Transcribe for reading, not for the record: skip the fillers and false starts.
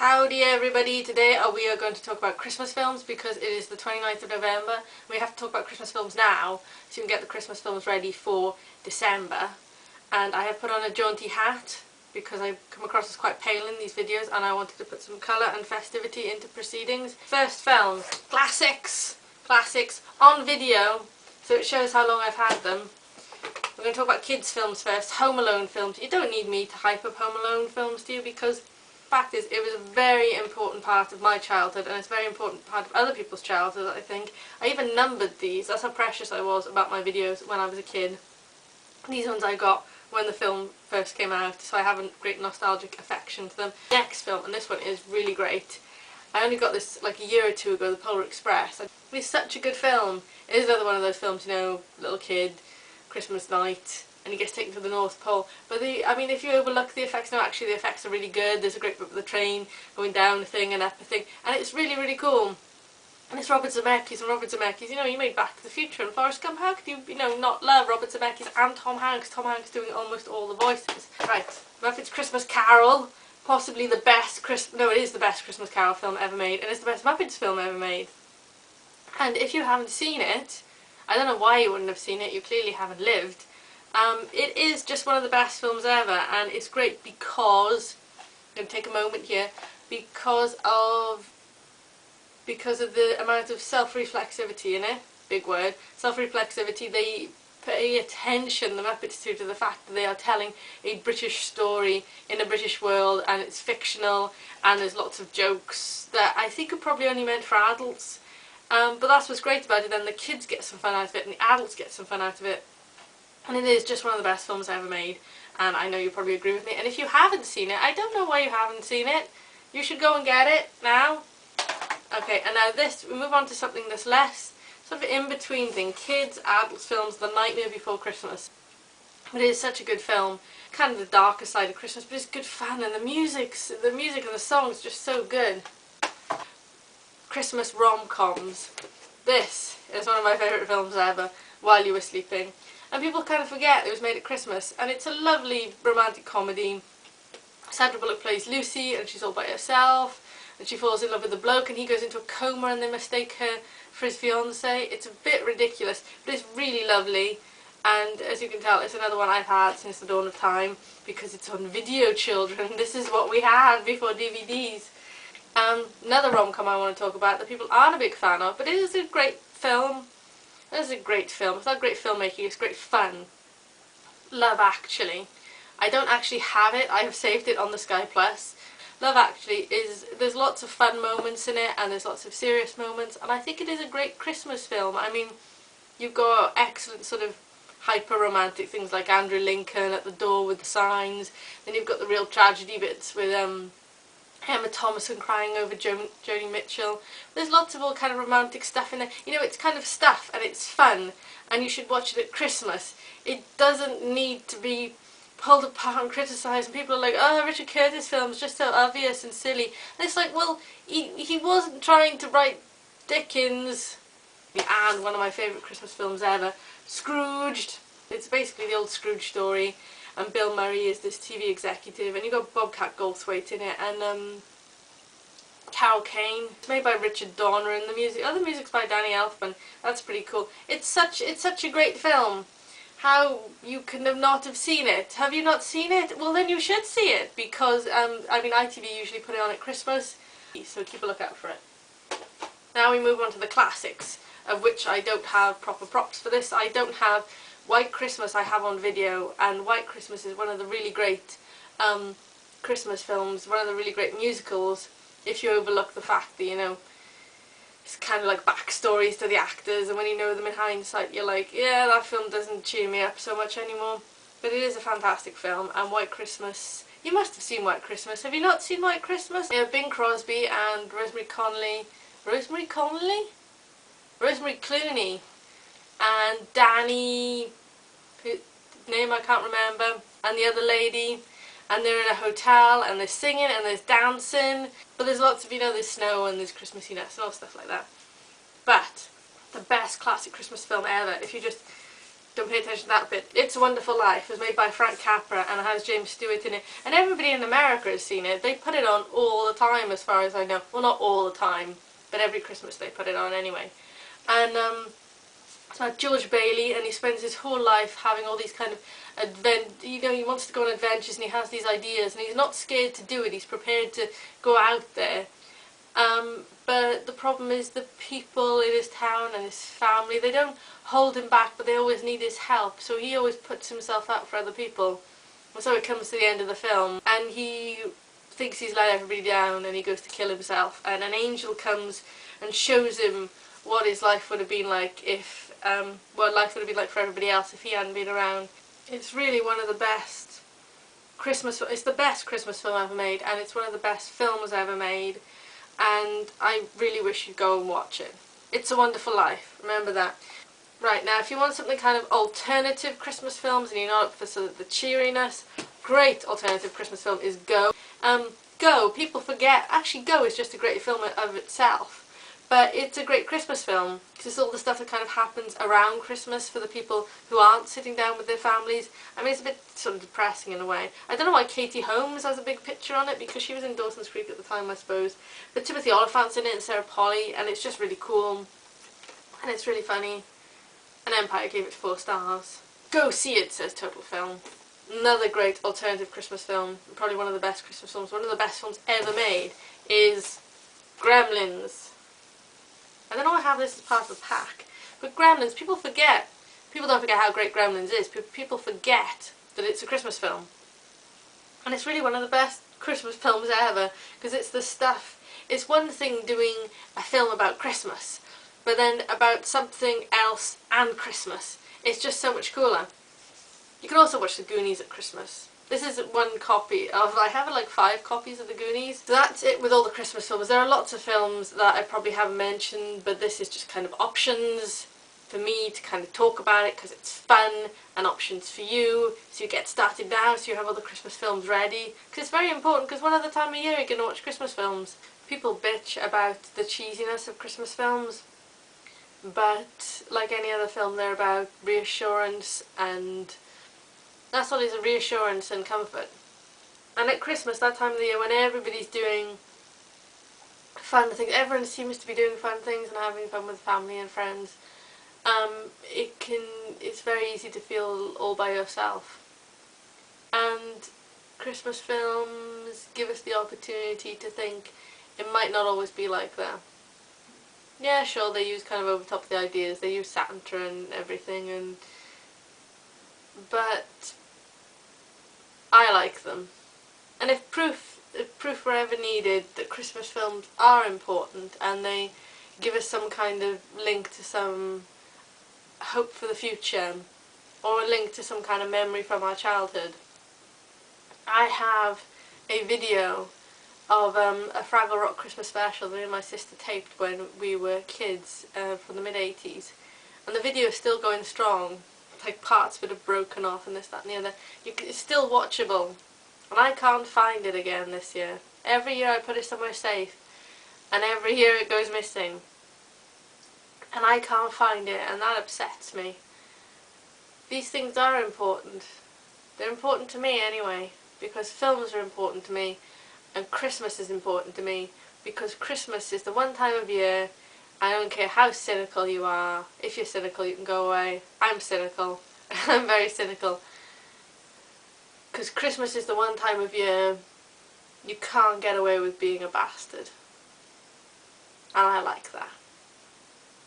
Howdy everybody, today we are going to talk about Christmas films because it is the 29th of November. We have to talk about Christmas films now so you can get the Christmas films ready for December. And I have put on a jaunty hat because I come across as quite pale in these videos and I wanted to put some colour and festivity into proceedings. First film, classics on video, so it shows how long I've had them. We're going to talk about kids films first, Home Alone films. You don't need me to hype up Home Alone films, do you? Because fact is, it was a very important part of my childhood and it's a very important part of other people's childhood, I think. I even numbered these, that's how precious I was about my videos when I was a kid. These ones I got when the film first came out, so I have a great nostalgic affection to them. Next film, and this one is really great. I only got this like a year or two ago, The Polar Express. It's such a good film. It is another one of those films, you know, little kid, Christmas night, and he gets taken to the North Pole. But I mean, if you overlook the effects, no, actually the effects are really good. There's a great bit with the train going down a thing and up a thing, and it's really, really cool. And it's Robert Zemeckis, and Robert Zemeckis, you know, he made Back to the Future and Forrest Gump. How could you know, not love Robert Zemeckis and Tom Hanks? Tom Hanks doing almost all the voices. Right, Muppets Christmas Carol, possibly the best no, it is the best Christmas Carol film ever made, and it's the best Muppets film ever made. And if you haven't seen it, I don't know why you wouldn't have seen it, you clearly haven't lived. It is just one of the best films ever, and it's great because, I'm going to take a moment here, because of the amount of self-reflexivity in it, big word, self-reflexivity. They pay attention, the Muppets do, to the fact that they are telling a British story in a British world, and it's fictional, and there's lots of jokes that I think are probably only meant for adults. But that's what's great about it, then the kids get some fun out of it, and the adults get some fun out of it. And it is just one of the best films ever made, and I know you probably agree with me. And if you haven't seen it, I don't know why you haven't seen it. You should go and get it now. Okay, and now we move on to something that's less sort of in-between thing. Kids, adults films, The Nightmare Before Christmas. But it is such a good film. Kind of the darker side of Christmas, but it's good fun, and the music and the songs are just so good. Christmas rom-coms. This is one of my favourite films ever, While You Were Sleeping. And people kind of forget it was made at Christmas, and it's a lovely romantic comedy. Sandra Bullock plays Lucy, and she's all by herself, and she falls in love with the bloke, and he goes into a coma, and they mistake her for his fiancé. It's a bit ridiculous, but it's really lovely, and as you can tell, it's another one I've had since the dawn of time, because it's on video, children. This is what we had before DVDs. Another rom-com I want to talk about that people aren't a big fan of, but it is a great film. It is a great film. It's not great filmmaking, it's great fun. Love Actually. I don't actually have it, I have saved it on the Sky Plus. Love Actually there's lots of fun moments in it, and there's lots of serious moments, and I think it is a great Christmas film. I mean, you've got excellent sort of hyper-romantic things like Andrew Lincoln at the door with the signs, then you've got the real tragedy bits with Emma Thompson crying over Joni Mitchell. There's lots of all kind of romantic stuff in there. You know, it's kind of stuff and it's fun, and you should watch it at Christmas. It doesn't need to be pulled apart and criticised, and people are like, oh, Richard Curtis film's just so obvious and silly. And it's like, well, he wasn't trying to write Dickens. And one of my favourite Christmas films ever, Scrooged. It's basically the old Scrooge story. And Bill Murray is this TV executive, and you've got Bobcat Goldthwait in it, and Carol Kane. It's made by Richard Donner, and the music's by Danny Elfman. That's pretty cool. It's such a great film. How you can not have seen it? Have you not seen it? Well, then you should see it, because I mean, ITV usually put it on at Christmas, so keep a lookout for it. Now we move on to the classics, of which I don't have proper props for this. I don't have White Christmas. I have on video, and White Christmas is one of the really great Christmas films, one of the really great musicals, if you overlook the fact that, you know, it's kind of like backstories to the actors, and when you know them in hindsight you're like, yeah, that film doesn't cheer me up so much anymore. But it is a fantastic film, and White Christmas, you must have seen White Christmas. Have you not seen White Christmas? Yeah, Bing Crosby and Rosemary Clooney, and Danny, whose name I can't remember, and the other lady, and they're in a hotel, and they're singing, and there's dancing, but there's lots of, you know, there's snow, and there's Christmassiness, and all stuff like that. But the best classic Christmas film ever, if you just don't pay attention to that bit. It's a Wonderful Life was made by Frank Capra and it has James Stewart in it. And everybody in America has seen it. They put it on all the time as far as I know. Well, not all the time, but every Christmas they put it on anyway. And it's about George Bailey, and he spends his whole life having all these kind of he wants to go on adventures and he has these ideas and he's not scared to do it. He's prepared to go out there. But the problem is the people in his town and his family, they don't hold him back, but they always need his help. So he always puts himself out for other people. And so it comes to the end of the film and he thinks he's let everybody down and he goes to kill himself. And an angel comes and shows him what his life would have been like if, what life would have been like for everybody else if he hadn't been around. It's really one of the best it's the best Christmas film ever made, and it's one of the best films ever made, and I really wish you'd go and watch it. It's a Wonderful Life, remember that. Right, now if you want something kind of alternative Christmas films and you're not up for sort of the cheeriness, great alternative Christmas film is Go. Go, people forget, actually Go is just a great film of itself. But it's a great Christmas film because it's all the stuff that kind of happens around Christmas for the people who aren't sitting down with their families. I mean, it's a bit sort of depressing in a way. I don't know why Katie Holmes has a big picture on it because she was in Dawson's Creek at the time, I suppose. But Timothy Olyphant's in it and Sarah Polley, and it's just really cool. And it's really funny. And Empire gave it 4 stars. Go see it, says Total Film. Another great alternative Christmas film, probably one of the best Christmas films, one of the best films ever made, is Gremlins. I don't know why I have this as part of the pack, but Gremlins, people don't forget how great Gremlins is, people forget that it's a Christmas film. And it's really one of the best Christmas films ever, because it's one thing doing a film about Christmas, but then about something else and Christmas. It's just so much cooler. You can also watch The Goonies at Christmas. This is one copy of, I have like 5 copies of The Goonies. So that's it with all the Christmas films. There are lots of films that I probably haven't mentioned, but this is just kind of options for me to kind of talk about it because it's fun, and options for you, so you get started now so you have all the Christmas films ready. Because it's very important, because what other time of year are you going to watch Christmas films? People bitch about the cheesiness of Christmas films, but like any other film, they're about reassurance, and that's what is a reassurance and comfort. And at Christmas, that time of the year when everybody's doing fun things, everyone seems to be doing fun things and having fun with family and friends, it's very easy to feel all by yourself. And Christmas films give us the opportunity to think it might not always be like that. Yeah, sure, they use kind of over the top of the ideas, they use Santa and everything, but I like them. And if proof were ever needed that Christmas films are important and they give us some kind of link to some hope for the future, or a link to some kind of memory from our childhood, I have a video of a Fraggle Rock Christmas special that me and my sister taped when we were kids from the mid-80s. And the video is still going strong. Like parts of it have broken off and this, that and the other. It's still watchable, and I can't find it again this year. Every year I put it somewhere safe, and every year it goes missing, and I can't find it, and that upsets me. These things are important. They're important to me anyway, because films are important to me, and Christmas is important to me, because Christmas is the one time of year, I don't care how cynical you are. If you're cynical, you can go away. I'm cynical. I'm very cynical. Because Christmas is the one time of year you can't get away with being a bastard. And I like that.